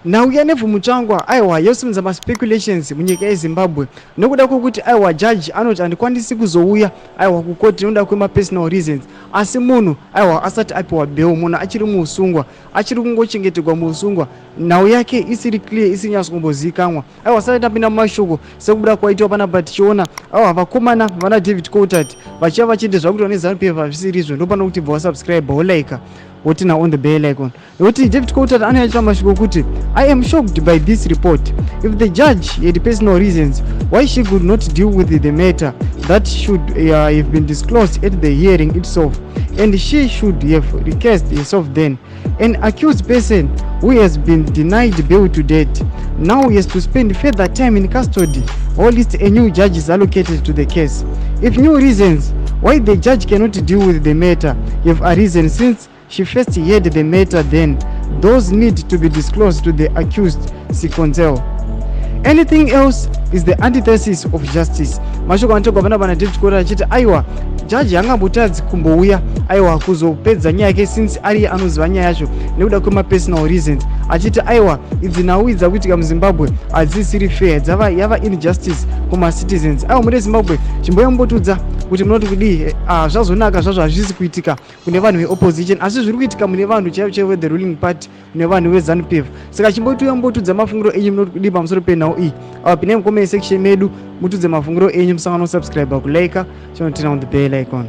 Nauya nevhumutsvangwa aiwa yosimudza maspeculations munyika yeZimbabwe nokuda kwokuti aiwa jaji anoti handikwanisi kuzouya aiwa kukoti nokuda kwemapersonal reasons, asi munhu aiwa asati apiwa bail, munhu achiri muusungwa, achiri kungochengeterwa muusungwa, nhau yake isiri clear, isiri nyatsokumbozivikanwa. Aiwa asati tapinda mumashoko sekubuda kwaitwa panapa tichiona aiwa vakomana vana David Coulthard vachiva vachiita zvakuitwa neZanu-PF hazvisiri izvo, ndopano kuti wasubscribe wolaika wotina on the bell icon. Nokuti David Coulthard anoyaita mashoko kuti I am shocked by this report. If the judge had personal reasons why she could not deal with the matter, that should have been disclosed at the hearing itself, and she should have recused herself then. An accused person who has been denied bail to date now has to spend further time in custody, or at least a new judge is allocated to the case. If new reasons why the judge cannot deal with the matter have arisen since she first heard the matter, then those need to be disclosed to the accused Sikonzel. Anything else is the antithesis of justice. Mashoko anotogwa pana David Coulthard achiti aiwa jaji haangambotadzi kumbouya aiwa kuzopedza nyaya yake since ari anoziva nyaya yacho nekuda kwemapersonal reasons, achiti aiwa idzi nhau dzakuitika muZimbabwe hadzisiri fair, yava injustice kumacitizens. Aiwa muri Zimbabwe chimboyambotudza kuti munoti kudii zvazonaka zvazvo hazvisi kuitika kune vanhu veopposition, asi zviri kuitika mune vanhu chaivo the ruling party, mune vanhu veZanu-PF. Saka chimboyambotudza mafungiro enyu munoti kudii pamusoro penhau iyi. Pinai mucomment section medu mutudze mafungiro enyu, musangano subscribe, kulaika, chinotina on the bell icon.